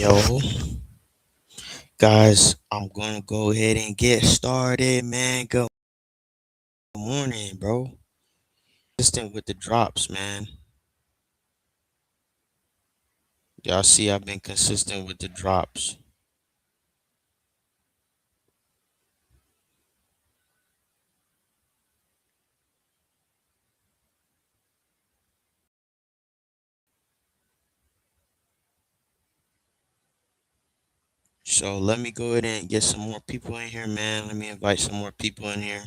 Yo, guys, I'm gonna go ahead and get started, man. Good morning, bro. Consistent with the drops, man. Y'all see, I've been consistent with the drops. So let me go ahead and get some more people in here, man. Let me invite some more people in here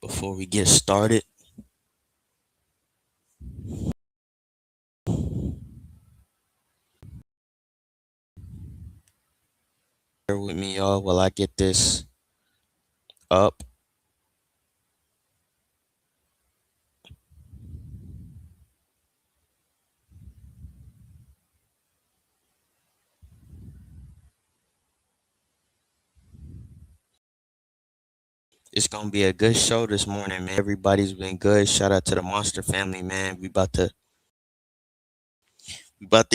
before we get started. Bear with me, y'all, while I get this up. It's gonna be a good show this morning, man. Everybody's been good. Shout out to the Monster family, man. We about to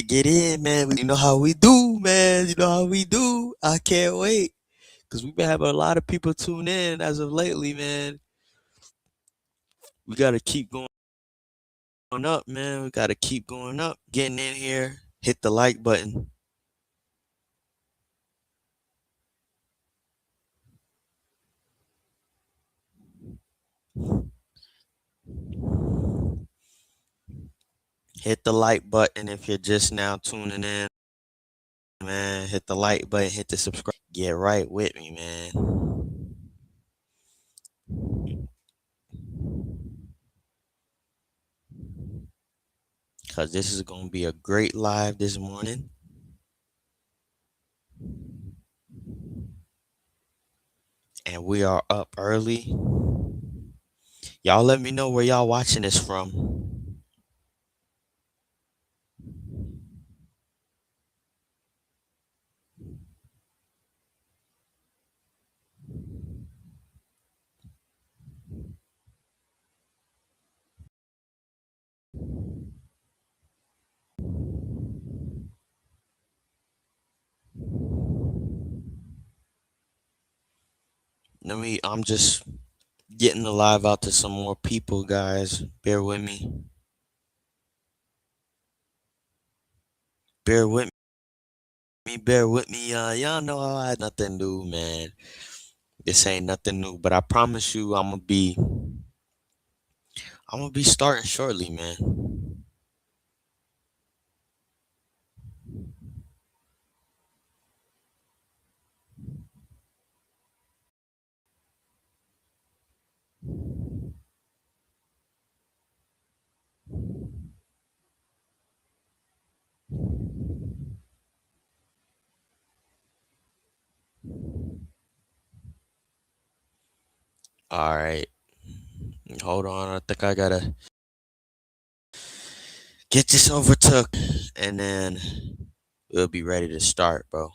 get in, man. You know how we do, man. You know how we do. I can't wait. Because we've been having a lot of people tune in as of lately, man. We got to keep going up, man. We got to keep going up. Getting in here. Hit the like button. Hit the like button if you're just now tuning in, man. Hit the like button. Hit the subscribe. Get right with me, man. Because this is going to be a great live this morning. And we are up early. Y'all let me know where y'all watching this from. I'm just getting the live out to some more people, guys. Bear with me. Bear with me. Bear with me. Y'all know I had nothing new, man. This ain't nothing new, but I promise you, I'm gonna be starting shortly, man. All right, hold on. I think I gotta get this overtook, and then we'll be ready to start, bro.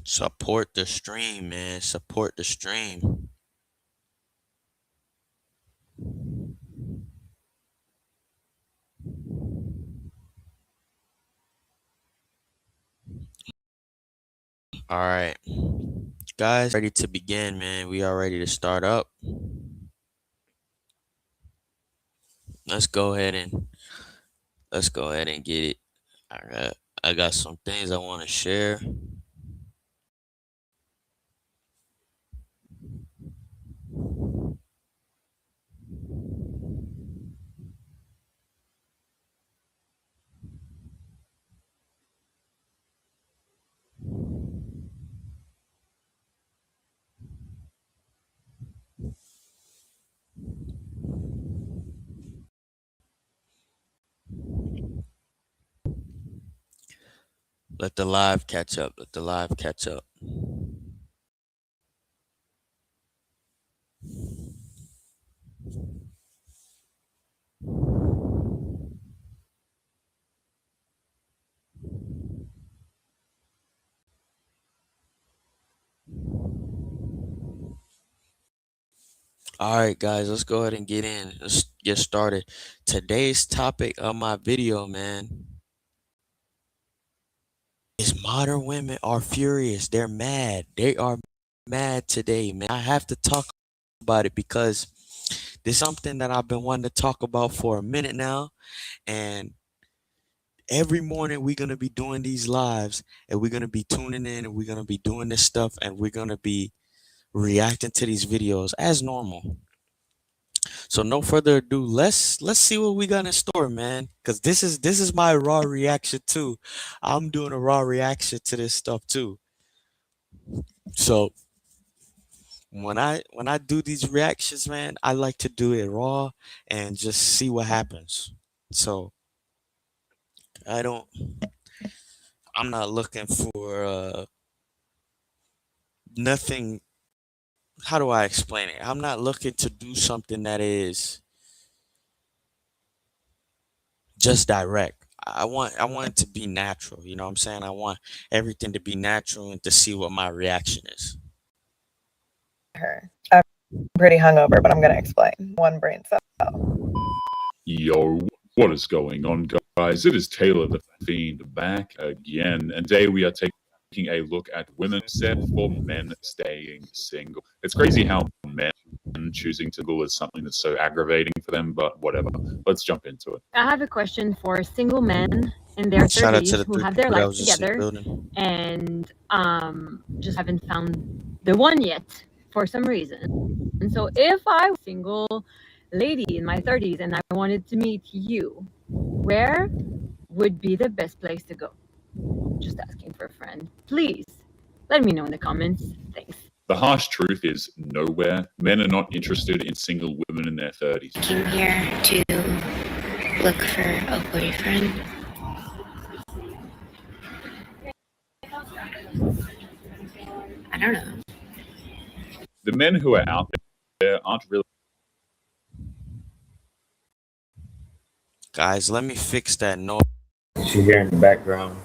Support the stream, man. Support the stream. All right, guys, ready to begin, man. We are ready to start up. Let's go ahead and let's go ahead and get it. I got some things I want to share. Let the live catch up. Let the live catch up. All right, guys, let's go ahead and get in. Let's get started. Today's topic of my video, man, is modern women are furious. They're mad. They are mad today, man. I have to talk about it because this is something that I've been wanting to talk about for a minute now. And every morning we're going to be doing these lives and we're going to be tuning in and we're going to be doing this stuff and we're going to be reacting to these videos as normal. So no further ado, let's see what we got in store, man. Cause this is my raw reaction too. I'm doing a raw reaction to this stuff too. So when I do these reactions, man, I like to do it raw and just see what happens. So I don't I'm not looking for nothing. How do I explain it? I'm not looking to do something that is just direct. I want it to be natural. You know what I'm saying? I want everything to be natural and to see what my reaction is. Her. I'm pretty hungover, but I'm gonna explain. One brain cell. Yo, what is going on, guys? It is Taylor the Fiend back again, and today we are taking a look at women set for men staying single. It's crazy how men choosing to go is something that's so aggravating for them, but whatever. Let's jump into it. I have a question for single men in their Shout out to 30s the who three have their people that life was just in the together building. and just haven't found the one yet for some reason. And so if I was a single lady in my 30s and I wanted to meet you, where would be the best place to go? Just asking for a friend. Please let me know in the comments. Thanks. The harsh truth is nowhere. Men are not interested in single women in their 30s. Came here to look for a boyfriend. I don't know. The men who are out there aren't really. Guys, let me fix that noise. You hear in the background.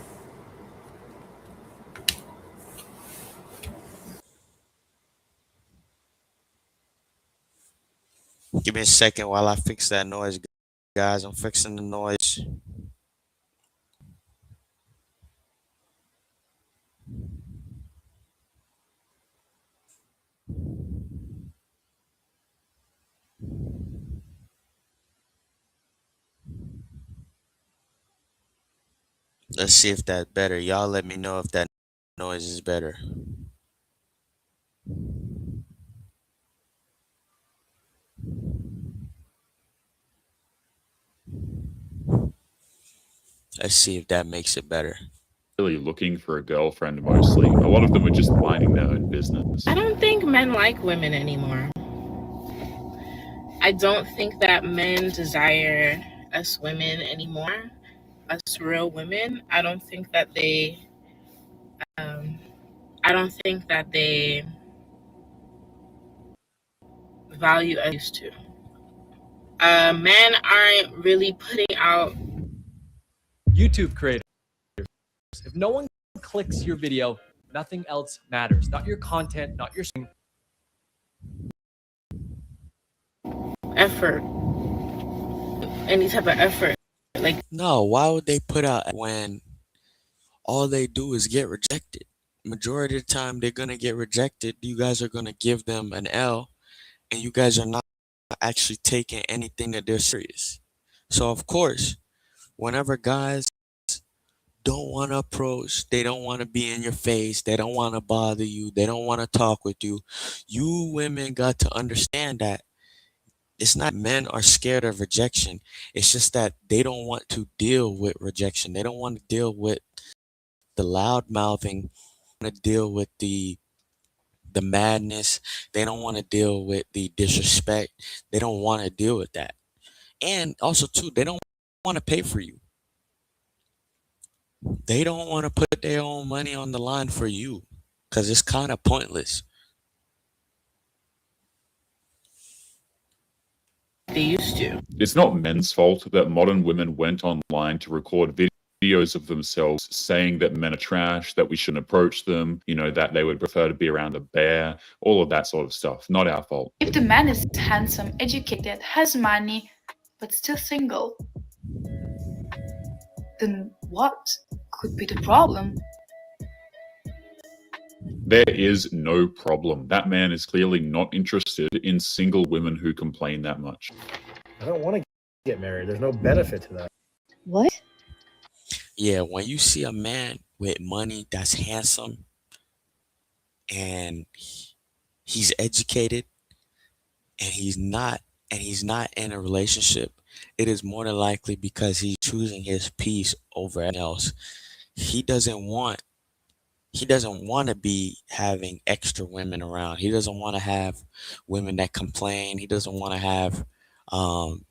Give me a second while I fix that noise, guys. I'm fixing the noise. Let's see if that's better. Y'all let me know if that noise is better. Let's see if that makes it better. Really looking for a girlfriend mostly. A lot of them are just minding their own business. I don't think men like women anymore. I don't think that men desire us women anymore, us real women. I don't think that they value us used to. Men aren't really putting out YouTube creators. If no one clicks your video, nothing else matters. Not your content, not your effort, any type of effort. Like, No, why would they put out when all they do is get rejected? Majority of the time they're gonna get rejected. You guys are gonna give them an L, and you guys are not actually taking anything that they're serious. So of course, whenever guys don't want to approach, they don't want to be in your face, they don't want to bother you, they don't want to talk with you, you women got to understand that it's not men are scared of rejection. It's just that they don't want to deal with rejection. They don't want to deal with the loud mouthing, want to deal with the madness. They don't want to deal with the disrespect. They don't want to deal with that. And also too, they don't want to pay for you. They don't want to put their own money on the line for you because it's kind of pointless. They used to. It's not men's fault that modern women went online to record videos of themselves saying that men are trash, that we shouldn't approach them, that they would prefer to be around a bear, all of that sort of stuff. Not our fault. If the man is handsome, educated, has money, but still single, then what could be the problem? There is no problem. That man is clearly not interested in single women who complain that much. I don't want to get married. There's no benefit to that. What? Yeah, when you see a man with money that's handsome and he's educated and he's not in a relationship, it is more than likely because he's choosing his peace over anything else. He doesn't want to be having extra women around. He doesn't want to have women that complain. He doesn't want to have um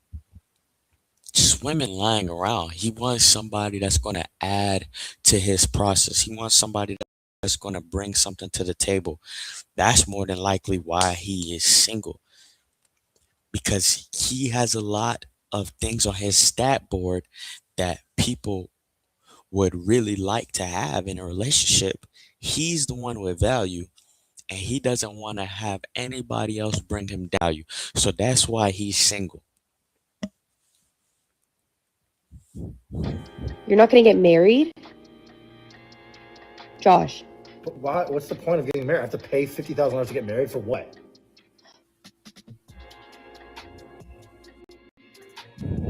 just women lying around. He wants somebody that's going to add to his process. He wants somebody that's going to bring something to the table. That's more than likely why he is single, because he has a lot of things on his stat board that people would really like to have in a relationship. He's the one with value, and he doesn't want to have anybody else bring him value. So that's why he's single. You're not going to get married? Josh. But why? What's the point of getting married? I have to pay $50,000 to get married for what?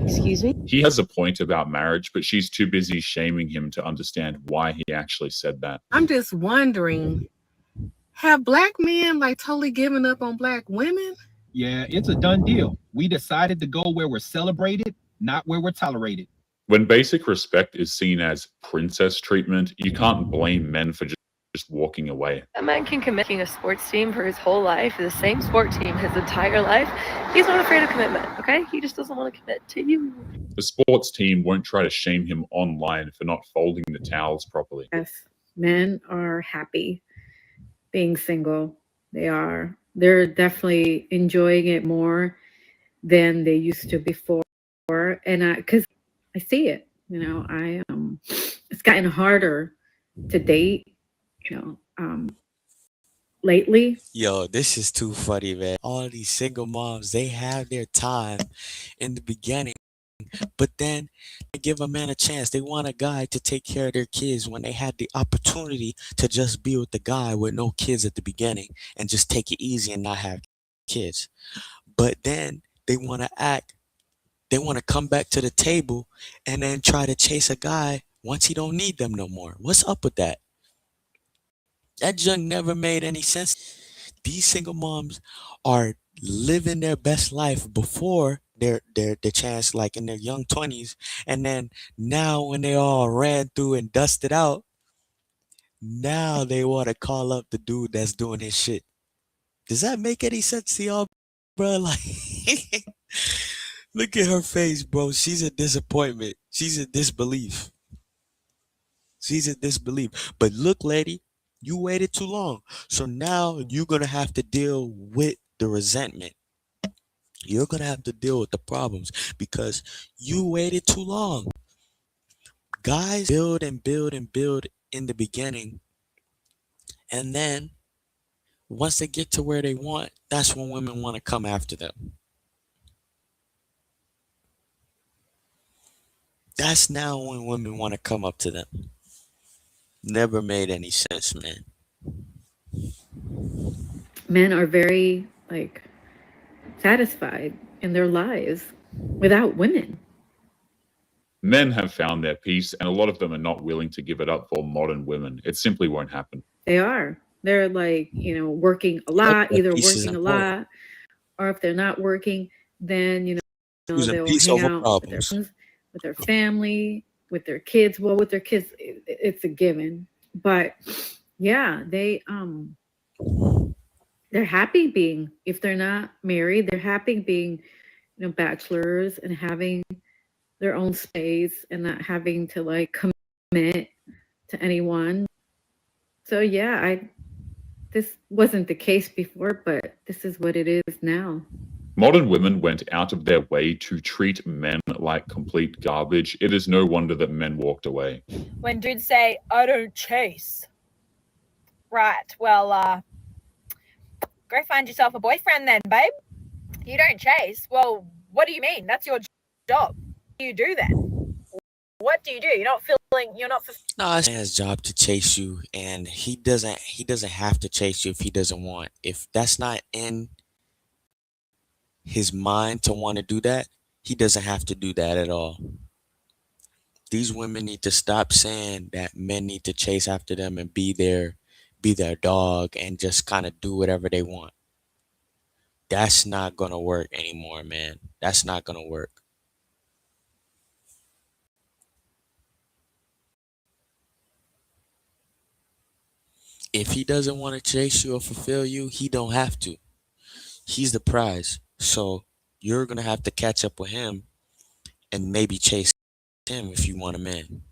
Excuse me? He has a point about marriage, but she's too busy shaming him to understand why he actually said that. I'm just wondering, have black men like totally given up on black women? Yeah, it's a done deal. We decided to go where we're celebrated, not where we're tolerated. When basic respect is seen as princess treatment, you can't blame men for just walking away. A man can commit to a sports team for his whole life, the same sport team his entire life. He's not afraid of commitment, okay? He just doesn't want to commit to you. The sports team won't try to shame him online for not folding the towels properly. Yes, men are happy being single. They're definitely enjoying it more than they used to before. And because I see it, it's gotten harder to date, lately. Yo, this is too funny, man. All these single moms, they have their time in the beginning, but then they give a man a chance. They want a guy to take care of their kids when they had the opportunity to just be with the guy with no kids at the beginning and just take it easy and not have kids. But then they want to come back to the table and then try to chase a guy once he don't need them no more. What's up with that? That junk never made any sense. These single moms are living their best life before their chance, like in their young 20s, and then now when they all ran through and dusted out, now they want to call up the dude that's doing his shit. Does that make any sense to y'all, bro? Like, look at her face, bro. She's a disappointment. She's a disbelief. She's in disbelief. But look, lady, you waited too long. So now you're going to have to deal with the resentment. You're going to have to deal with the problems because you waited too long. Guys build and build and build in the beginning. And then once they get to where they want, that's when women want to come after them. That's now when women want to come up to them. Never made any sense, man. Men are very satisfied in their lives without women. Men have found their peace, and a lot of them are not willing to give it up for modern women. It simply won't happen. They're working a lot, either working a lot, or if they're not working, then they'll hang out with their family, with their kids. Well, with their kids, it's a given. But yeah, they're happy being, if they're not married, they're happy being, bachelors and having their own space and not having to commit to anyone. So yeah, this wasn't the case before, but this is what it is now. Modern women went out of their way to treat men like complete garbage. It is no wonder that men walked away. When dudes say, I don't chase. Right, well, go find yourself a boyfriend then, babe. You don't chase? Well, what do you mean? That's your job. What do you do then? What do you do? You're not No, it's his job to chase you, and he doesn't have to chase you if he doesn't want. If that's not in his mind to want to do that, he doesn't have to do that at all. These women need to stop saying that men need to chase after them and be their dog and just kind of do whatever they want. That's not gonna work anymore, man. That's not gonna work. If he doesn't want to chase you or fulfill you, he don't have to. He's the prize. So you're gonna have to catch up with him and maybe chase him if you want a man.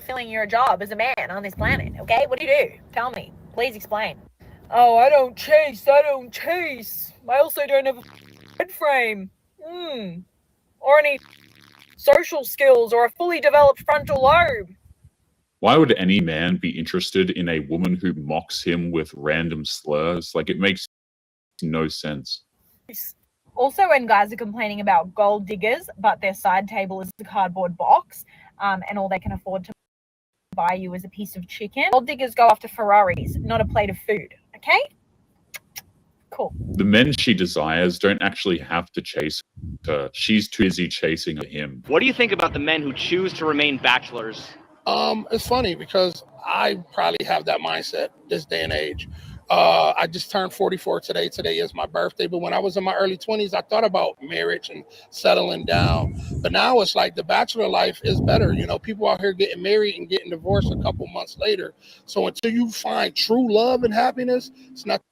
fulfilling your job as a man on this planet, okay? What do you do? Tell me. Please explain. Oh, I don't chase. I also don't have a head frame. Or any social skills or a fully developed frontal lobe. Why would any man be interested in a woman who mocks him with random slurs? Like, it makes no sense. Also, when guys are complaining about gold diggers, but their side table is a cardboard box, and all they can afford to buy you is a piece of chicken. Gold diggers go after Ferraris, not a plate of food, okay? Cool. The men she desires don't actually have to chase her. She's too busy chasing him. What do you think about the men who choose to remain bachelors? It's funny because I probably have that mindset this day and age. I just turned 44 today. Today is my birthday. But when I was in my early 20s, I thought about marriage and settling down. But now it's like the bachelor life is better. You know, people out here getting married and getting divorced a couple months later. So until you find true love and happiness, it's nothing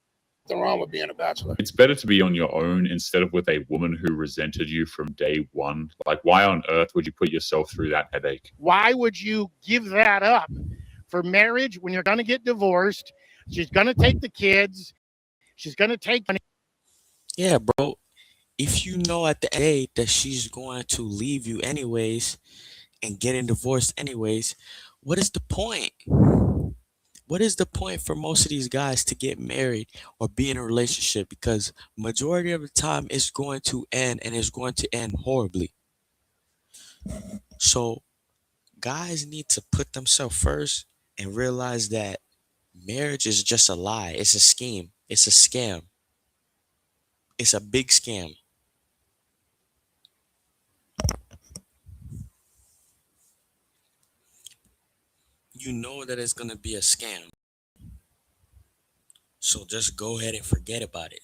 wrong with being a bachelor. It's better to be on your own instead of with a woman who resented you from day one. Like, why on earth would you put yourself through that headache? Why would you give that up for marriage when you're going to get divorced? She's going to take the kids. She's going to take money. Yeah, bro. If you know at the end of the day that she's going to leave you anyways and getting divorced anyways, what is the point? What is the point for most of these guys to get married or be in a relationship? Because majority of the time it's going to end, and it's going to end horribly. So guys need to put themselves first and realize that marriage is just a lie. It's a scheme. It's a scam. It's a big scam. You know that it's going to be a scam. So just go ahead and forget about it.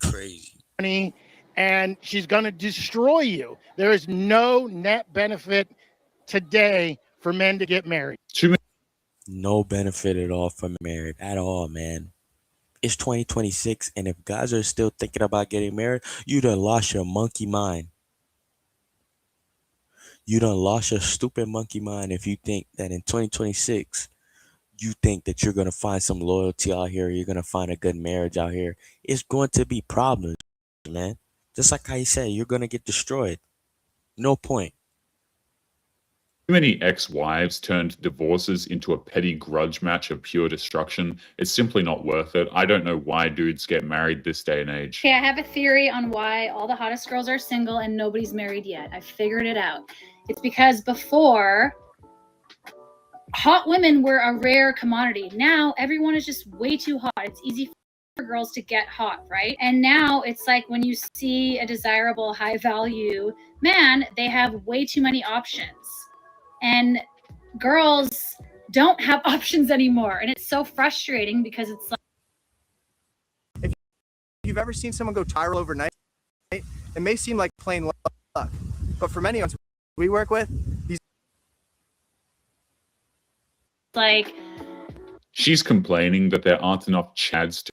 Crazy. And she's going to destroy you. There is no net benefit today for men to get married. No benefit at all for marriage at all, man. It's 2026, and if guys are still thinking about getting married, you done lost your monkey mind. You done lost your stupid monkey mind if you think that in 2026, you think that you're going to find some loyalty out here, you're going to find a good marriage out here. It's going to be problems, man. Just like how you said, you're going to get destroyed. No point. Too many ex-wives turned divorces into a petty grudge match of pure destruction. It's simply not worth it. I don't know why dudes get married this day and age. Okay, I have a theory on why all the hottest girls are single and nobody's married yet. I figured it out. It's because before, hot women were a rare commodity. Now everyone is just way too hot. It's easy for girls to get hot, right? And now it's like when you see a desirable, high value man, they have way too many options. And girls don't have options anymore. And it's so frustrating because it's like, if you've ever seen someone go viral overnight, it may seem like plain luck, but for many of us we work with, these like she's complaining that there aren't enough chads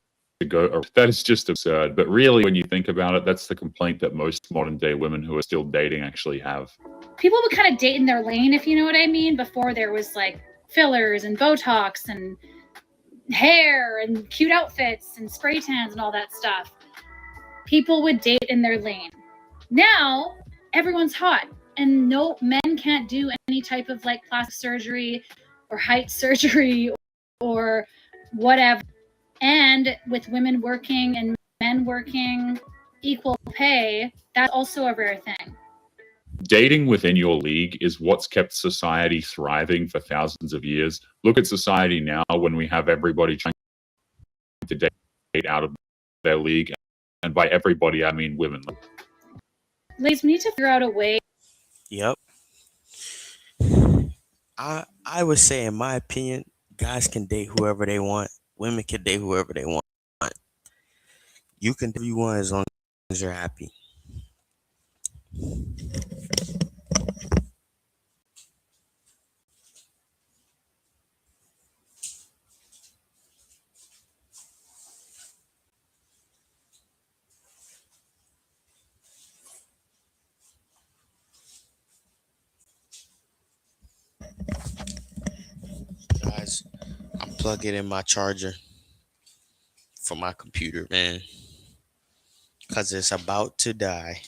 go. That is just absurd. But really, when you think about it, that's the complaint that most modern day women who are still dating actually have. People would kind of date in their lane, if you know what I mean, before there was like fillers and Botox and hair and cute outfits and spray tans and all that stuff. People would date in their lane. Now everyone's hot, and no, men can't do any type of like plastic surgery or height surgery or whatever. And with women working and men working equal pay, that's also a rare thing. Dating within your league is what's kept society thriving for thousands of years. Look at society now when we have everybody trying to date out of their league. And by everybody, I mean women. Ladies, we need to figure out a way. Yep. I would say, in my opinion, guys can date whoever they want. Women can date whoever they want. You can do what you want as long as you're happy. Guys, I'm plugging in my charger for my computer, man, because it's about to die.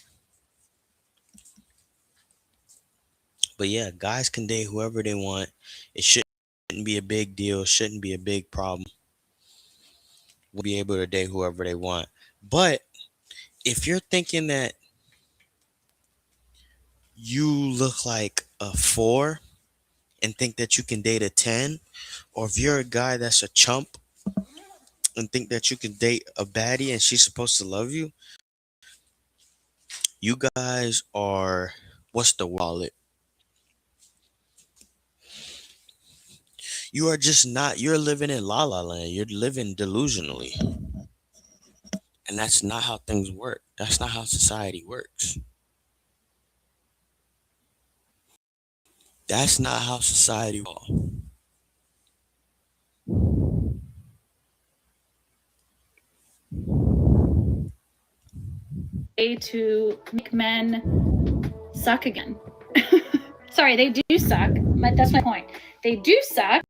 But yeah, guys can date whoever they want. It shouldn't be a big deal. Shouldn't be a big problem. We'll be able to date whoever they want. But if you're thinking that you look like a 4 and think that you can date a 10, or if you're a guy that's a chump and think that you can date a baddie and she's supposed to love you, you guys are, what's the wallet? You are just not, you're living in la la land. You're living delusionally. And that's not how things work. That's not how society works. That's not how society works. To make men suck again. Sorry, they do suck. That's my point. They do suck.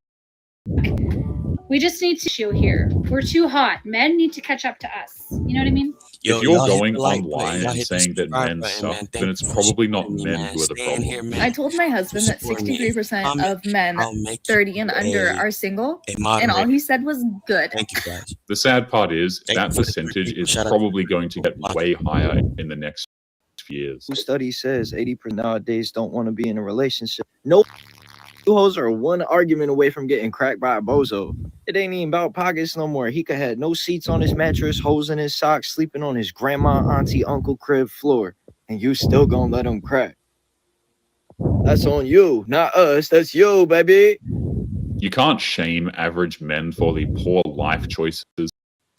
We just need to show here. We're too hot. Men need to catch up to us. You know what I mean? If you're going online and saying that men suck, then it's probably not men who are the problem. I told my husband that 63% of men 30 and under are single, and all he said was good. Thank you, guys. The sad part is that percentage is probably going to get way higher in the next few years. Study says 80% nowadays don't want to be in a relationship. No hoes are one argument away from getting cracked by a bozo. It ain't even about pockets no more. He could have no seats on his mattress, holes in his socks, sleeping on his grandma, auntie, uncle crib floor, and you still gonna let him crack. That's on you, not us. That's you, baby. You can't shame average men for the poor life choices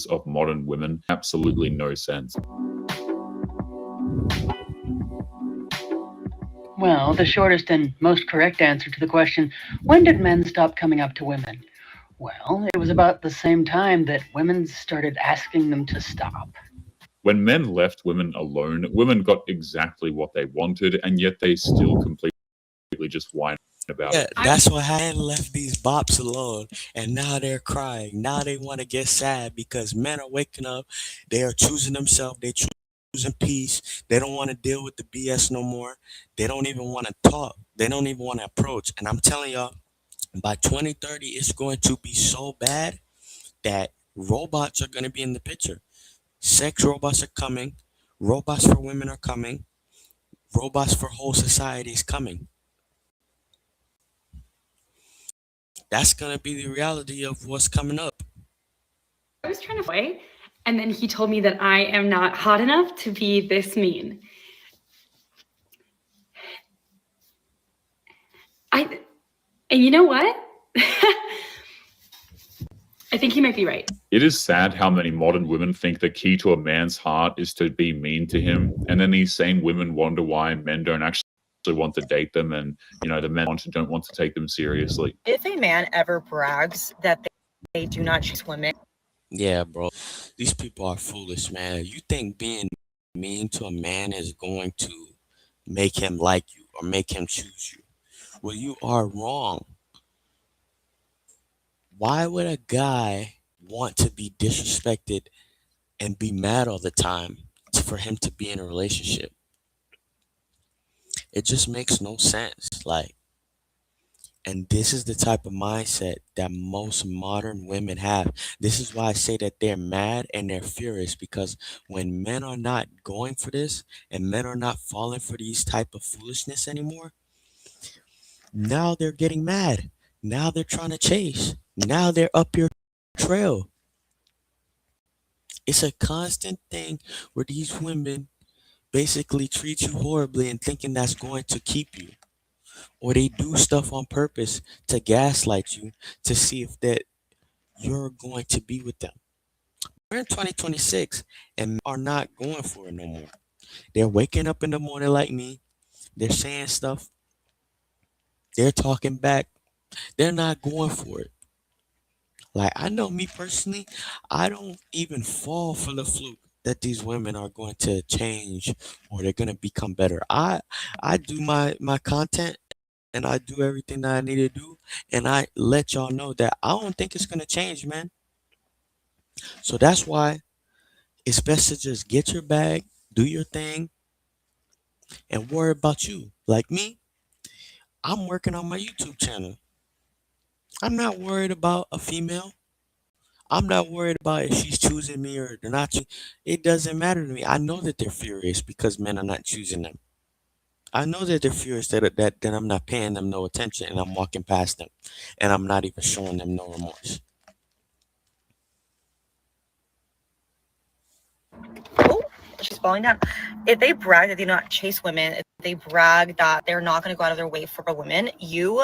of modern women. Absolutely no sense. Well, the shortest and most correct answer to the question, when did men stop coming up to women? Well, it was about the same time that women started asking them to stop. When men left women alone, women got exactly what they wanted, and yet they still completely just whine about it. That's why I left these bops alone, and now they're crying. Now they want to get sad because men are waking up. They are choosing themselves. They choosing peace. They don't want to deal with the BS no more. They don't even want to talk. They don't even want to approach. And I'm telling y'all, by 2030, it's going to be so bad that robots are going to be in the picture. Sex robots are coming. Robots for women are coming. Robots for whole society is coming. That's going to be the reality of what's coming up. I was trying to play, and then he told me that I am not hot enough to be this mean. And you know what? I think he might be right. It is sad how many modern women think the key to a man's heart is to be mean to him, and then these same women wonder why men don't actually want to date them, and the men don't want to take them seriously. If a man ever brags that they do not choose women, Yeah, bro. These people are foolish, man. You think being mean to a man is going to make him like you or make him choose you? Well, you are wrong. Why would a guy want to be disrespected and be mad all the time for him to be in a relationship? It just makes no sense. Like, and this is the type of mindset that most modern women have. This is why I say that they're mad and they're furious, because when men are not going for this and men are not falling for these type of foolishness anymore, now they're getting mad. Now they're trying to chase. Now they're up your trail. It's a constant thing where these women basically treat you horribly and thinking that's going to keep you. Or they do stuff on purpose to gaslight you to see if that you're going to be with them. We're in 2026 and men are not going for it no more. They're waking up in the morning like me. They're saying stuff. They're talking back. They're not going for it. Like, I know me personally, I don't even fall for the fluke that these women are going to change or they're going to become better. I do my content and I do everything that I need to do, and I let y'all know that I don't think it's going to change, man. So that's why it's best to just get your bag, do your thing, and worry about you. Like me, I'm working on my YouTube channel. I'm not worried about a female. I'm not worried about if she's choosing me or they're not. It doesn't matter to me. I know that they're furious because men are not choosing them. I know that they're furious that I'm not paying them no attention and I'm walking past them and I'm not even showing them no remorse. Oh, she's falling down. If they brag that they do not chase women, if they brag that they're not going to go out of their way for a woman, you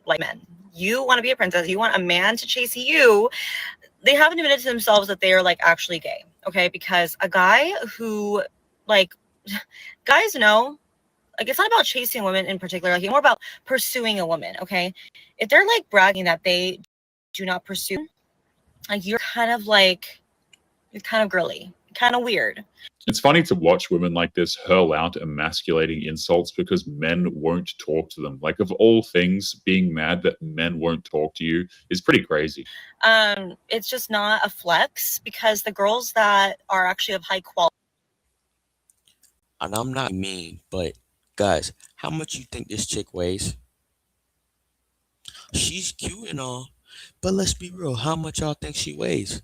like men. You want to be a princess. You want a man to chase you. They haven't admitted to themselves that they are like actually gay. Okay, because a guy who like guys know. Like, it's not about chasing women in particular. Like, it's more about pursuing a woman. Okay, if they're like bragging that they do not pursue, like you're kind of girly, kind of weird. It's funny to watch women like this hurl out emasculating insults because men won't talk to them. Like, of all things, being mad that men won't talk to you is pretty crazy. It's just not a flex because the girls that are actually of high quality. And I'm not mean, but guys, how much you think this chick weighs? She's cute and all, but let's be real. How much y'all think she weighs?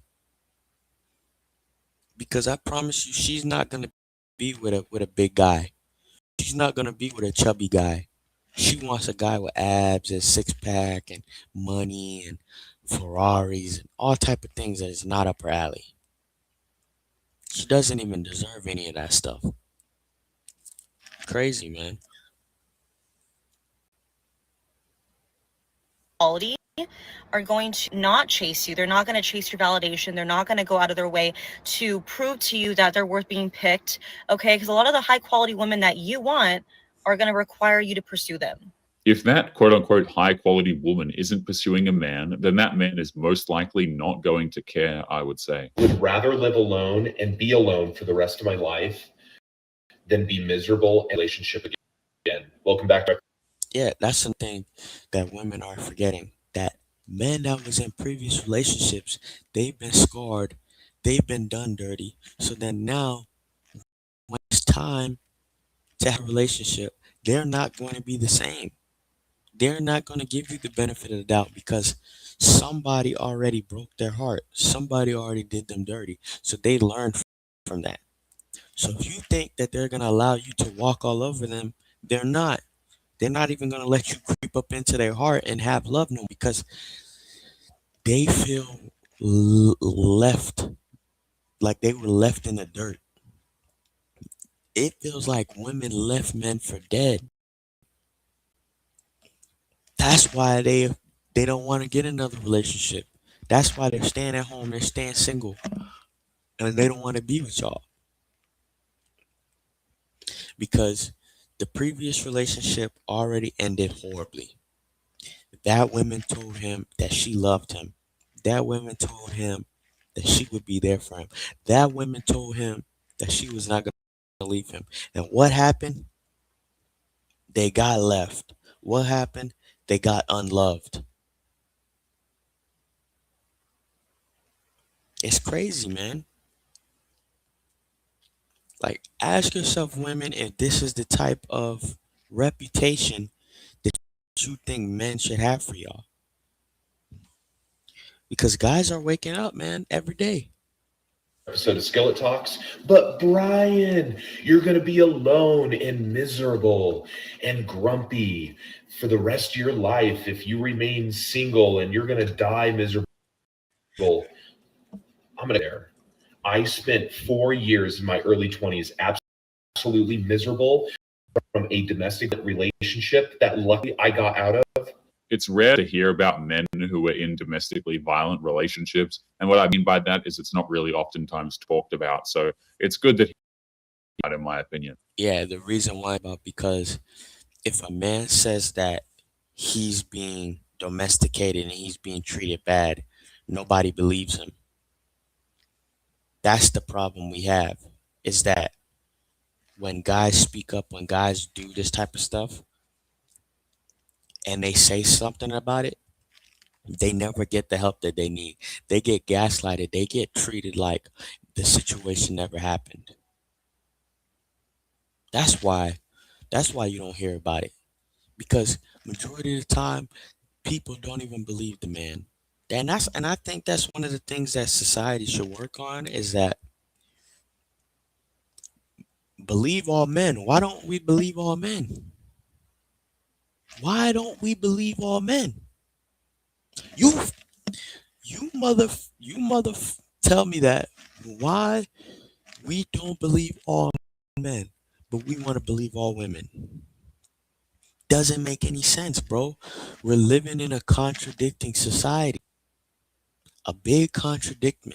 Because I promise you, she's not gonna be with a big guy. She's not gonna be with a chubby guy. She wants a guy with abs and six pack and money and Ferraris and all type of things that is not up her alley. She doesn't even deserve any of that stuff. Crazy, man. Quality are going to not chase you. They're not going to chase your validation. They're not going to go out of their way to prove to you that they're worth being picked. Okay, because a lot of the high quality women that you want are going to require you to pursue them. If that quote unquote high quality woman isn't pursuing a man, then that man is most likely not going to care, I would say. Would rather live alone and be alone for the rest of my life than be miserable in a relationship again. Welcome back to Yeah, that's something that women are forgetting. That men that was in previous relationships, they've been scarred, they've been done dirty. So then now, when it's time to have a relationship, they're not going to be the same. They're not going to give you the benefit of the doubt because somebody already broke their heart. Somebody already did them dirty. So they learned from that. So if you think that they're going to allow you to walk all over them, they're not. They're not even going to let you creep up into their heart and have love no more because they feel left, like they were left in the dirt. It feels like women left men for dead. That's why they don't want to get another relationship. That's why they're staying at home, they're staying single, and they don't want to be with y'all. Because the previous relationship already ended horribly. That woman told him that she loved him. That woman told him that she would be there for him. That woman told him that she was not going to leave him. And what happened? They got left. What happened? They got unloved. It's crazy, man. Like, ask yourself, women, if this is the type of reputation that you think men should have for y'all. Because guys are waking up, man, every day. Episode of Skillet Talks. But Brian, you're going to be alone and miserable and grumpy for the rest of your life if you remain single, and you're going to die miserable. I'm going to there. I spent 4 years in my early 20s absolutely miserable from a domestic relationship that luckily I got out of. It's rare to hear about men who are in domestically violent relationships. And what I mean by that is it's not really oftentimes talked about. So it's good that he, in my opinion. Yeah, the reason why, because if a man says that he's being domesticated and he's being treated bad, nobody believes him. That's the problem we have, is that when guys speak up, when guys do this type of stuff, and they say something about it, they never get the help that they need. They get gaslighted. They get treated like the situation never happened. That's why you don't hear about it. Because majority of the time, people don't even believe the man. And I think that's one of the things that society should work on, is that believe all men. Why don't we believe all men? Why don't we believe all men? You tell me that. Why we don't believe all men, but we want to believe all women? Doesn't make any sense, bro. We're living in a contradicting society. A big contradiction.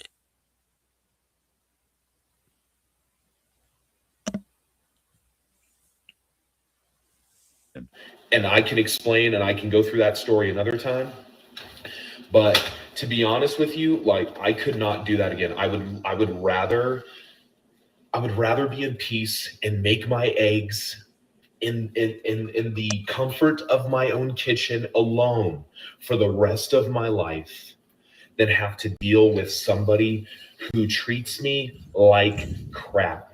And I can explain and I can go through that story another time. But to be honest with you, like, I could not do that again. I would rather be in peace and make my eggs in the comfort of my own kitchen alone for the rest of my life than have to deal with somebody who treats me like crap.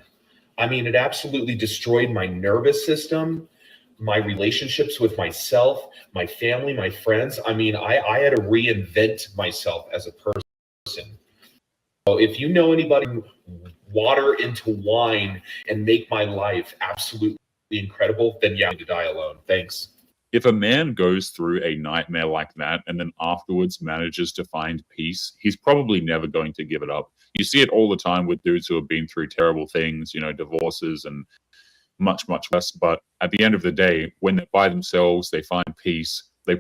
I mean, it absolutely destroyed my nervous system, my relationships with myself, my family, my friends. I mean, I had to reinvent myself as a person. So if you know anybody who water into wine and make my life absolutely incredible, then yeah, I need to die alone. Thanks. If a man goes through a nightmare like that and then afterwards manages to find peace, he's probably never going to give it up. You see it all the time with dudes who have been through terrible things, divorces and much, much less. But at the end of the day, when they're by themselves, they find peace, they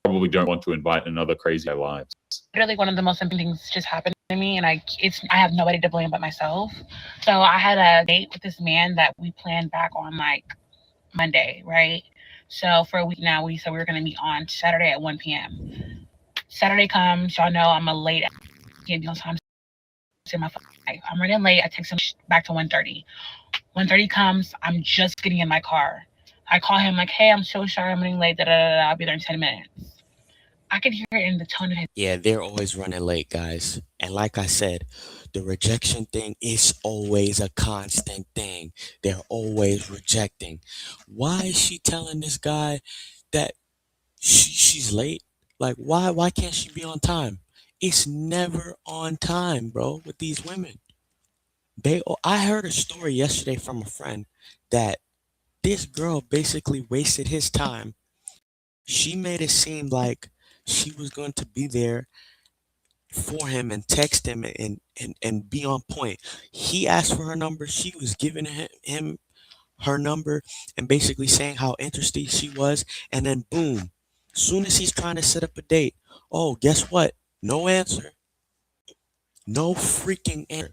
probably don't want to invite another crazy lives. Literally one of the most important things just happened to me, and I have nobody to blame but myself. So I had a date with this man that we planned back on like Monday, right? So for a week now, we said we were going to meet on Saturday at 1 p.m. Saturday comes, y'all know I'm a late, can't be on time. I'm running late. I text him back to 1:30. 1:30 comes, I'm just getting in my car. I call him like, hey, I'm so sorry I'm running late. I'll be there in 10 minutes. I could hear it in the tone of his. Yeah, they're always running late, guys. And like I said, the rejection thing is always a constant thing. They're always rejecting. Why is she telling this guy that she's late? Like, why can't she be on time? It's never on time, bro, with these women. I heard a story yesterday from a friend that this girl basically wasted his time. She made it seem like she was going to be there for him and text him and be on point. He asked for her number. She was giving him her number and basically saying how interested she was. And then boom, soon as he's trying to set up a date, oh, guess what? No answer. No freaking answer.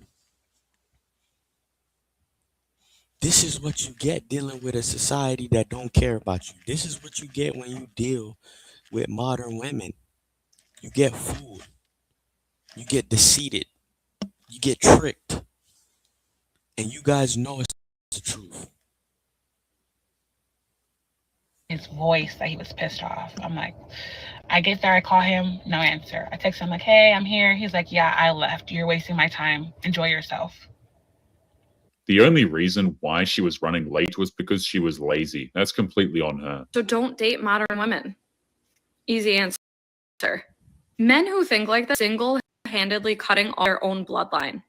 This is what you get dealing with a society that don't care about you. This is what you get when you deal with modern women. You get fooled. You get deceived. get tricked. And you guys know it's the truth. His voice that he was pissed off. I'm like, I get there, I call him, no answer. I text him like, hey, I'm here. He's like, yeah, I left. You're wasting my time. Enjoy yourself. The only reason why she was running late was because she was lazy. That's completely on her. So don't date modern women. Easy answer. Men who think like that single-handedly cutting off their own bloodline.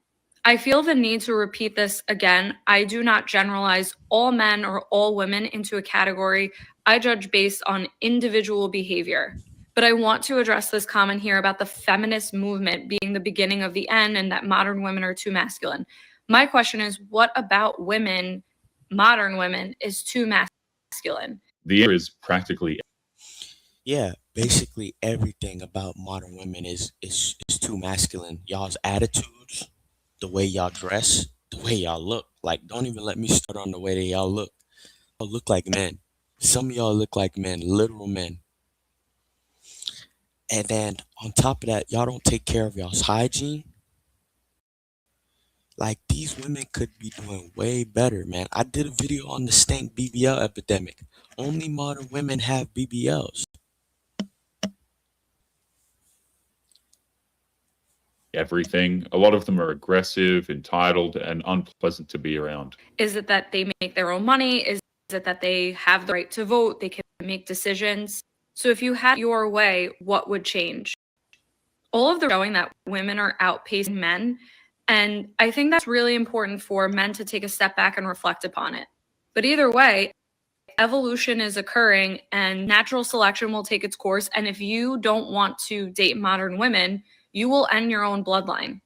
I feel the need to repeat this again. I do not generalize all men or all women into a category. I judge based on individual behavior. But I want to address this comment here about the feminist movement being the beginning of the end and that modern women are too masculine. My question is, what about women, modern women, is too masculine? The answer is practically. Yeah, basically everything about modern women is too masculine. Y'all's attitudes, the way y'all dress, the way y'all look. Like, don't even let me start on the way that y'all look. Y'all look like men. Some of y'all look like men, literal men. And then on top of that, y'all don't take care of y'all's hygiene. Like, these women could be doing way better, man. I did a video on the stank BBL epidemic. Only modern women have BBLs. Everything. A lot of them are aggressive, entitled, and unpleasant to be around. Is it that they make their own money? Is it that they have the right to vote? They can make decisions. So if you had your way, what would change? All of the showing that women are outpacing men. And I think that's really important for men to take a step back and reflect upon it. But either way, evolution is occurring and natural selection will take its course. And if you don't want to date modern women, you will end your own bloodline.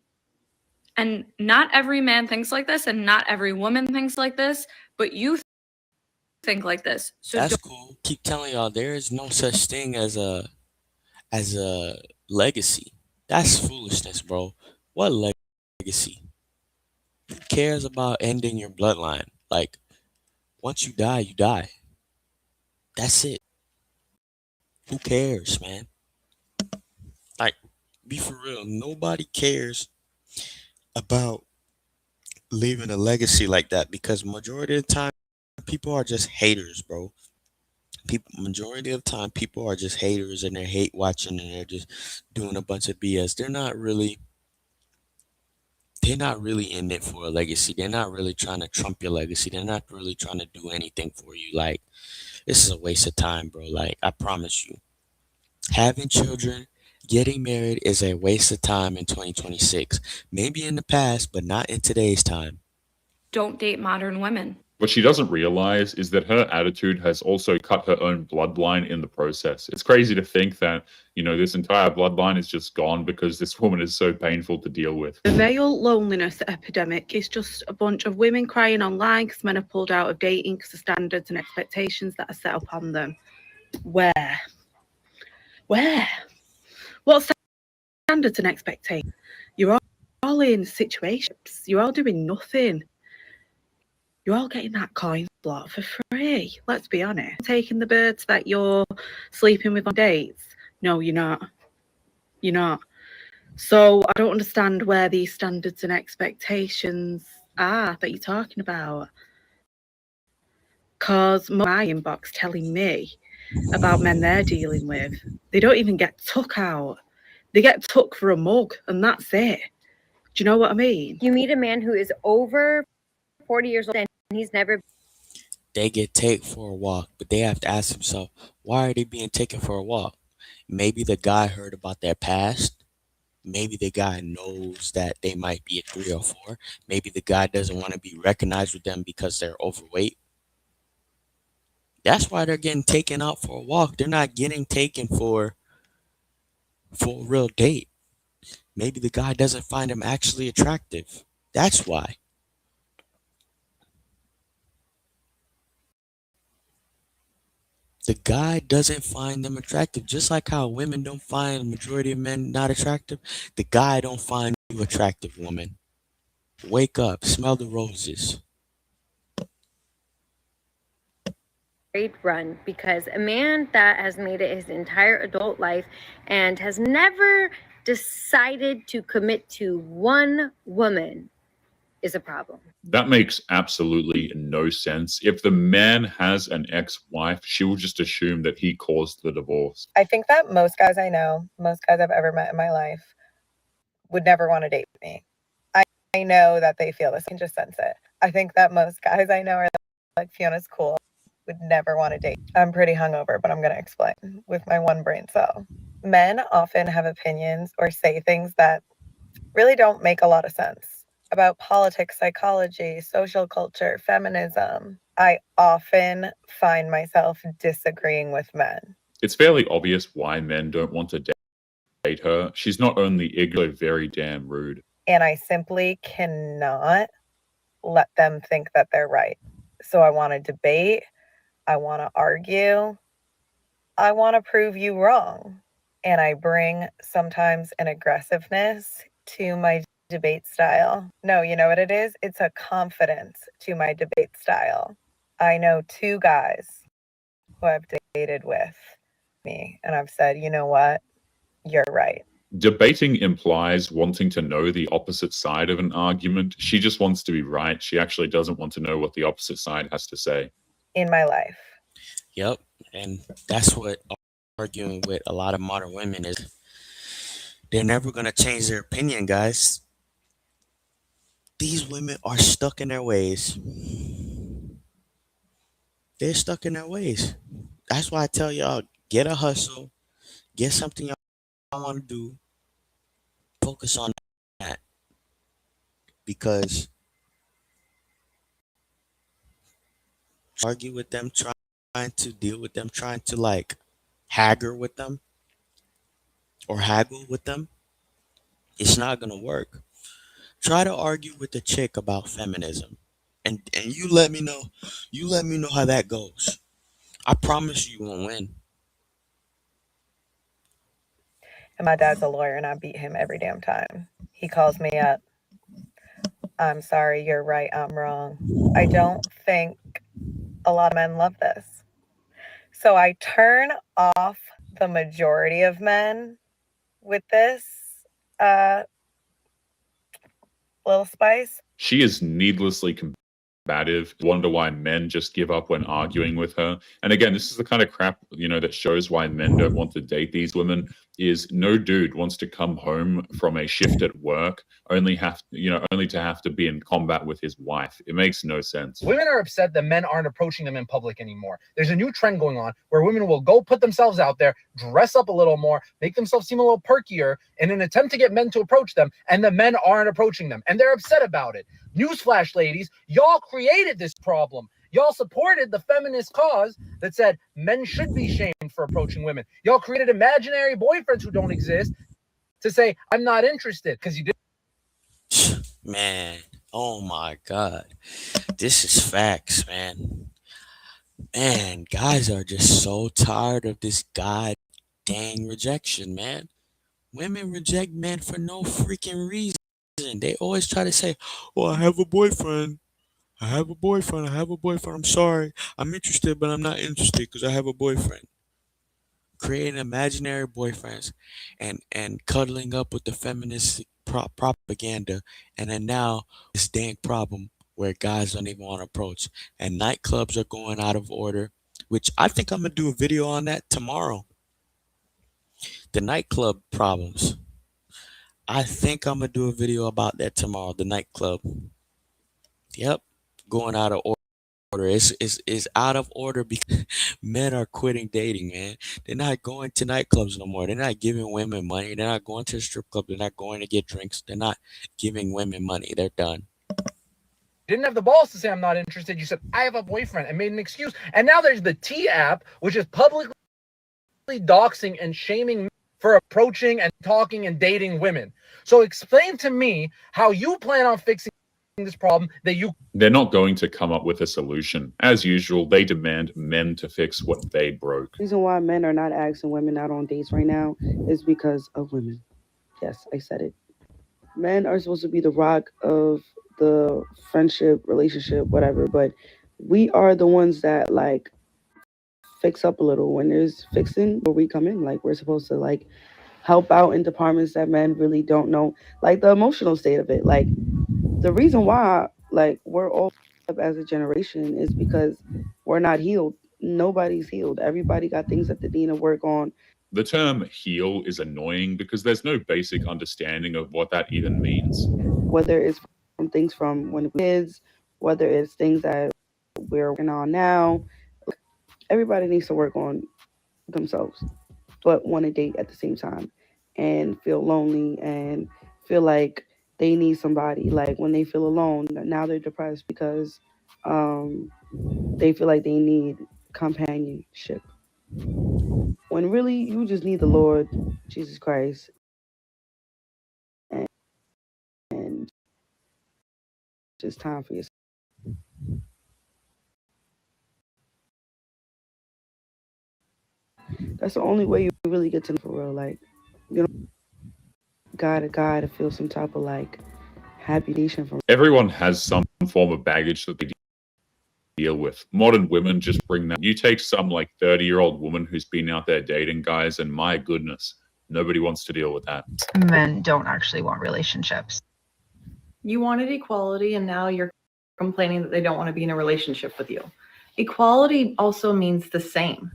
And not every man thinks like this, and not every woman thinks like this, but you think like this. So that's cool. Keep telling y'all there is no such thing as a legacy. That's foolishness, bro. What legacy? Who cares about ending your bloodline? Like, once you die, you die. That's it. Who cares, man? Like, be for real. Nobody cares about leaving a legacy like that because majority of the time, people are just haters, bro. Majority of the time, people are just haters and they're hate watching and they're just doing a bunch of BS. They're not really in it for a legacy. They're not really trying to trump your legacy. They're not really trying to do anything for you. Like, this is a waste of time, bro. Like, I promise you. Having children, getting married is a waste of time in 2026. Maybe in the past, but not in today's time. don't date modern women. What she doesn't realize is that her attitude has also cut her own bloodline in the process. It's crazy to think that, this entire bloodline is just gone because this woman is so painful to deal with. The male loneliness epidemic is just a bunch of women crying online because men have pulled out of dating because of standards and expectations that are set upon them. Where? What standards and expectations? You're all in situations. You're all doing nothing. You're all getting that coin slot for free. Let's be honest. Taking the birds that you're sleeping with on dates. No, you're not. You're not. So I don't understand where these standards and expectations are that you're talking about. Because my inbox telling me about men they're dealing with, they don't even get took out. They get took for a mug and that's it. Do you know what I mean? You meet a man who is over 40 years old and he's never... They get taken for a walk, but they have to ask themselves, why are they being taken for a walk? Maybe the guy heard about their past. Maybe the guy knows that they might be a 3 or 4. Maybe the guy doesn't want to be recognized with them because they're overweight. That's why they're getting taken out for a walk. They're not getting taken for a real date. Maybe the guy doesn't find them actually attractive. That's why. The guy doesn't find them attractive. Just like how women don't find the majority of men not attractive, the guy don't find you attractive, woman. Wake up, smell the roses. Great run, because a man that has made it his entire adult life and has never decided to commit to one woman is a problem. That makes absolutely no sense. If the man has an ex-wife, she will just assume that he caused the divorce. I think that most guys I know, most guys I've ever met in my life, would never want to date me. I know that they feel this. I can just sense it. I think that most guys I know are like, Fiona's cool, would never want to date. I'm pretty hungover, but I'm going to explain with my one brain cell. Men often have opinions or say things that really don't make a lot of sense about politics, psychology, social culture, feminism. I often find myself disagreeing with men. It's fairly obvious why men don't want to date her. She's not only ignorant, but very damn rude. And I simply cannot let them think that they're right. So I want to debate. I want to argue. I want to prove you wrong. And I bring sometimes an aggressiveness to my debate style. No, you know what it is? It's a confidence to my debate style. I know 2 guys who I've dated with me, and I've said, you know what? You're right. Debating implies wanting to know the opposite side of an argument. She just wants to be right. She actually doesn't want to know what the opposite side has to say. In my life. Yep. And that's what arguing with a lot of modern women is. They're never going to change their opinion, guys. These women are stuck in their ways. They're stuck in their ways. That's why I tell y'all, get a hustle, get something y'all want to do, focus on that. Because argue with them, trying to deal with them, trying to like haggle with them, it's not going to work. Try to argue with a chick about feminism. And you let me know how that goes. I promise you won't win. And my dad's a lawyer and I beat him every damn time. He calls me up. I'm sorry, you're right, I'm wrong. I don't think a lot of men love this. So I turn off the majority of men with this little spice. She is needlessly combative. Wonder why men just give up when arguing with her. And again, this is the kind of crap, that shows why men don't want to date these women. Is no dude wants to come home from a shift at work only to have to be in combat with his wife. It makes no sense. Women are upset that men aren't approaching them in public anymore. There's a new trend going on where women will go put themselves out there, dress up a little more, make themselves seem a little perkier in an attempt to get men to approach them, and the men aren't approaching them, and they're upset about it. Newsflash, ladies, y'all created this problem. Y'all supported the feminist cause that said men should be shamed for approaching women. Y'all created imaginary boyfriends who don't exist to say, I'm not interested, because you did. Man, oh my God. This is facts, man. Man, guys are just so tired of this god dang rejection, man. Women reject men for no freaking reason. They always try to say, well, I have a boyfriend. I'm sorry. I'm interested, but I'm not interested because I have a boyfriend. Creating imaginary boyfriends and cuddling up with the feminist propaganda. And then now this dang problem where guys don't even want to approach. And nightclubs are going out of order, which I think I'm going to do a video on that tomorrow. The nightclub problems. I think I'm going to do a video about that tomorrow, the nightclub. Yep, going out of order. It's out of order because men are quitting dating, man. They're not going to nightclubs no more. They're not giving women money. They're not going to the strip club. They're not going to get drinks. They're not giving women money. They're done. Didn't have the balls to say I'm not interested. You said I have a boyfriend and made an excuse. And now there's the T app, which is publicly doxing and shaming for approaching and talking and dating women. So explain to me how you plan on fixing this problem that you... They're not going to come up with a solution. As usual, they demand men to fix what they broke. The reason why men are not asking women out on dates right now is because of women. Yes, I said it. Men are supposed to be the rock of the friendship, relationship, whatever, but we are the ones that like fix up a little. When there's fixing, where we come in, like we're supposed to like help out in departments that men really don't know, like the emotional state of it. Like the reason why like we're all up as a generation is because we're not healed. Nobody's healed. Everybody got things that they need to work on. The term heal is annoying because there's no basic understanding of what that even means. Whether it's from things from when we were kids, whether it's things that we're working on now. Everybody needs to work on themselves, but want to date at the same time and feel lonely and feel like they need somebody. Like when they feel alone, now they're depressed because they feel like they need companionship. When really you just need the Lord Jesus Christ and just time for yourself. That's the only way you really get to know for real. Like you don't gotta feel some type of like happiness from. Everyone has some form of baggage that they deal with. Modern women just bring that. You take some like 30-year-old woman who's been out there dating guys, and my goodness, nobody wants to deal with that. Men don't actually want relationships. You wanted equality, and now you're complaining that they don't want to be in a relationship with you. Equality also means the same.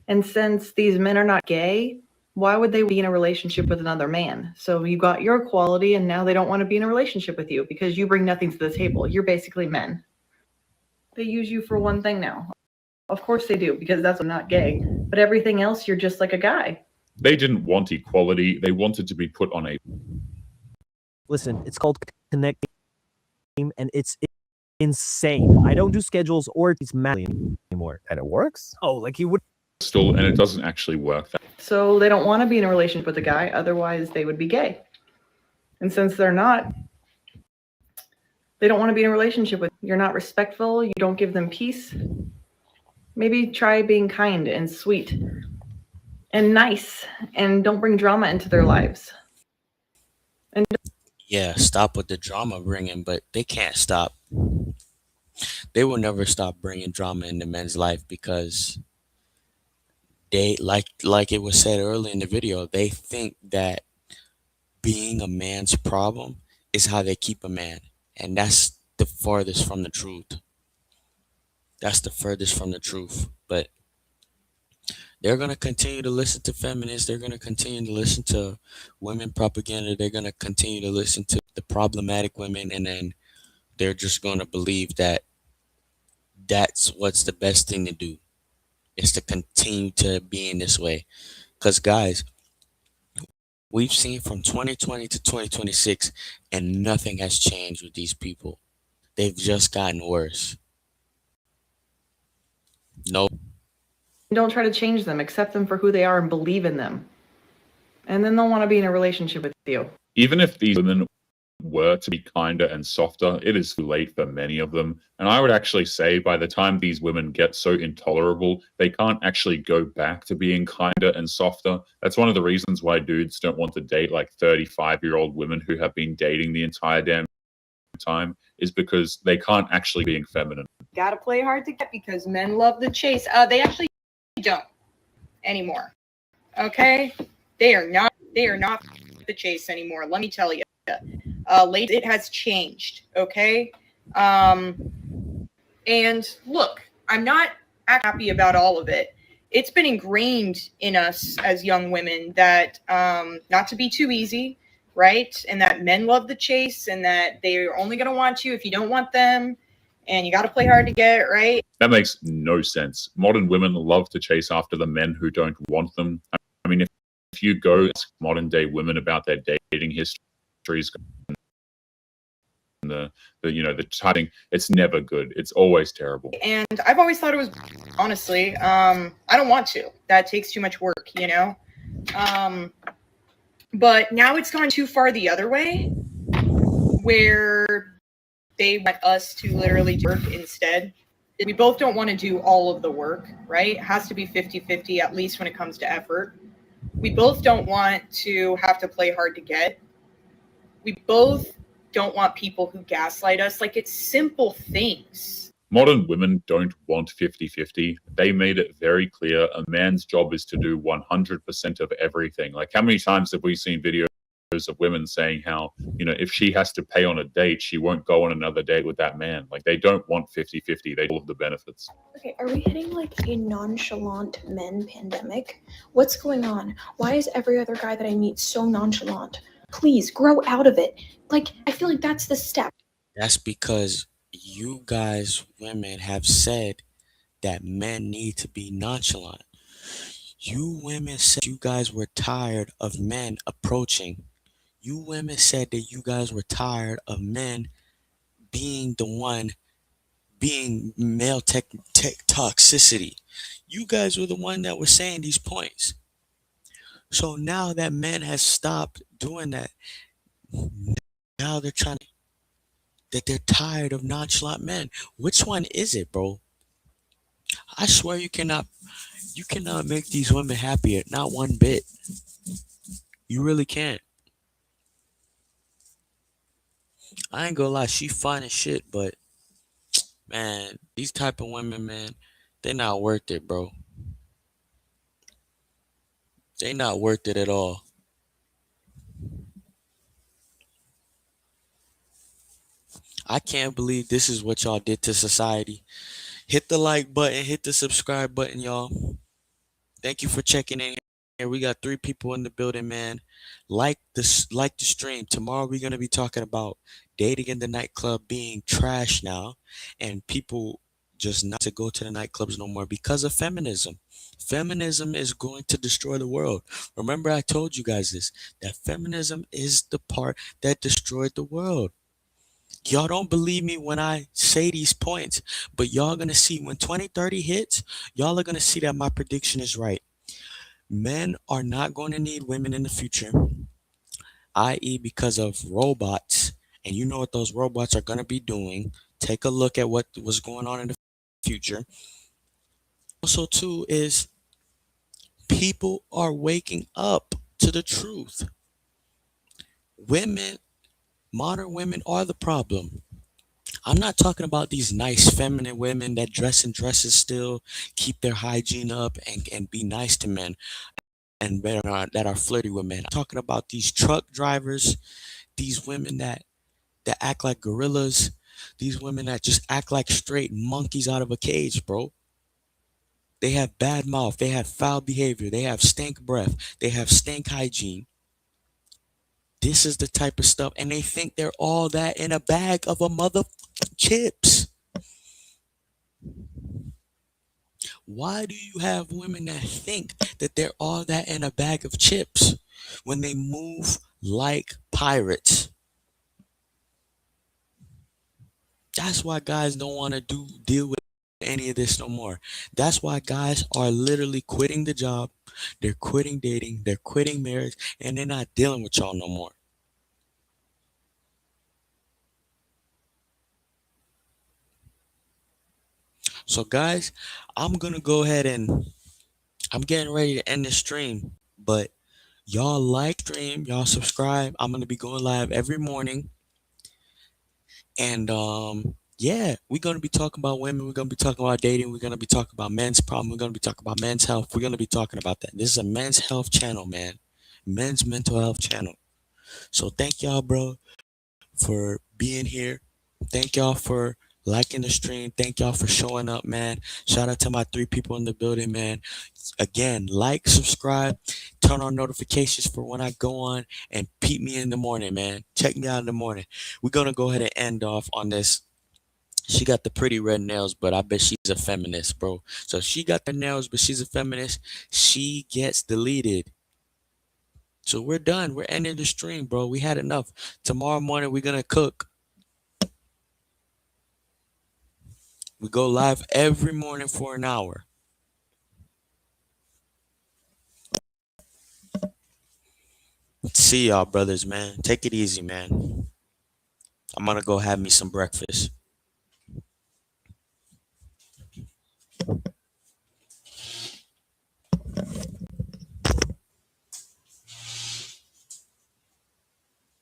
And since these men are not gay, why would they be in a relationship with another man? So you got your equality, and now they don't want to be in a relationship with you because you bring nothing to the table. You're basically men. They use you for one thing now. Of course they do, because that's not gay. But everything else, you're just like a guy. They didn't want equality. They wanted to be put on a... Listen, it's called connecting, and it's insane. I don't do schedules or it's math anymore. And it works? Oh, like he would... Still, and it doesn't actually work. So they don't want to be in a relationship with a guy, otherwise they would be gay. And since they're not, they don't want to be in a relationship with you. You're not respectful, you don't give them peace. Maybe try being kind and sweet and nice and don't bring drama into their lives. And yeah, stop with the drama bringing, but they can't stop. They will never stop bringing drama into men's life because they, like it was said earlier in the video, they think that being a man's problem is how they keep a man. And that's the farthest from the truth. That's the furthest from the truth. But they're going to continue to listen to feminists. They're going to continue to listen to women propaganda. They're going to continue to listen to the problematic women. And then they're just going to believe that that's what's the best thing to do, is to continue to be in this way. Because, guys, we've seen from 2020 to 2026, and nothing has changed with these people. They've just gotten worse. No. don't try to change them, accept them for who they are and believe in them. And then they'll want to be in a relationship with you. Even if these women were to be kinder and softer, it is too late for many of them. And I would actually say by the time these women get so intolerable, they can't actually go back to being kinder and softer. That's one of the reasons why dudes don't want to date like 35-year-old women who have been dating the entire damn time, is because they can't actually be feminine. Gotta play hard to get because men love the chase. They actually don't anymore. Okay? They are not the chase anymore. Let me tell you. Late, it has changed. Okay? And look, I'm not happy about all of it. It's been ingrained in us as young women that not to be too easy, right? And that men love the chase and that they're only going to want you if you don't want them. And you got to play hard to get it, right? That makes no sense. Modern women love to chase after the men who don't want them. I mean, if you go ask modern day women about their dating histories, the chatting, it's never good. It's always terrible. And I've always thought it was, honestly, I don't want to. That takes too much work, you know? But now it's gone too far the other way, where they want us to literally work instead. We both don't want to do all of the work, right? It has to be 50-50, at least when it comes to effort. We both don't want to have to play hard to get. We both don't want people who gaslight us. Like, it's simple things. Modern women don't want 50-50. They made it very clear a man's job is to do 100% of everything. Like, how many times have we seen videos of women saying how, if she has to pay on a date, she won't go on another date with that man. Like, they don't want 50-50. They want all of the benefits. Okay, are we hitting like a nonchalant men pandemic? What's going on? Why is every other guy that I meet so nonchalant? Please grow out of it. Like, I feel like that's the step. That's because you guys, women, have said that men need to be nonchalant. You women said you guys were tired of men approaching. You women said that you guys were tired of men being the one being male tech toxicity. You guys were the one that were saying these points. So now that men has stopped doing that, now they're trying that they're tired of nonchalant men. Which one is it, bro? I swear you cannot make these women happier, not one bit. You really can't. I ain't gonna lie, she fine as shit, but man, these type of women, man, they're not worth it, bro. They not worth it at all. I can't believe this is what y'all did to society. Hit the like button, hit the subscribe button, y'all. Thank you for checking in here. We got 3 people in the building, man. Like the stream. Tomorrow we're gonna be talking about dating in the nightclub being trash now, and people just not to go to the nightclubs no more because of feminism. Feminism is going to destroy the world. Remember, I told you guys this, that feminism is the part that destroyed the world. Y'all don't believe me when I say these points, but y'all gonna see when 2030 hits, y'all are gonna see that my prediction is right. Men are not going to need women in the future, i.e., because of robots. And you know what those robots are gonna be doing. Take a look at what was going on in the future. Also, too, is people are waking up to the truth. Women, modern women are the problem. I'm not talking about these nice feminine women that dress in dresses still, keep their hygiene up, and be nice to men and that are flirty with men. I'm talking about these truck drivers, these women that act like gorillas, these women that just act like straight monkeys out of a cage, bro. They have bad mouth, they have foul behavior, they have stink breath, they have stink hygiene. This is the type of stuff, and they think they're all that in a bag of a mother chips. Why do you have women that think that they're all that in a bag of chips when they move like pirates? That's why guys don't want to deal with any of this no more. That's why guys are literally quitting the job, they're quitting dating, they're quitting marriage, and they're not dealing with y'all no more. So guys, I'm gonna go ahead and I'm getting ready to end the stream, but y'all like stream, y'all subscribe. I'm gonna be going live every morning. And yeah, we're gonna be talking about women, we're gonna be talking about dating, we're gonna be talking about men's problem, we're gonna be talking about men's health, we're gonna be talking about that. This is a men's health channel, man. Men's mental health channel. So thank y'all, bro, for being here. Thank y'all for liking the stream. Thank y'all for showing up, man. Shout out to my 3 people in the building, man. Again, like, subscribe, turn on notifications for when I go on, and peep me in the morning, man. Check me out in the morning. We're gonna go ahead and end off on this. She got the pretty red nails, but I bet she's a feminist, bro. So if she got the nails, but she's a feminist, she gets deleted. So we're done. We're ending the stream, bro. We had enough. Tomorrow morning, we're gonna cook. We go live every morning for an hour. See y'all, brothers, man. Take it easy, man. I'm gonna go have me some breakfast.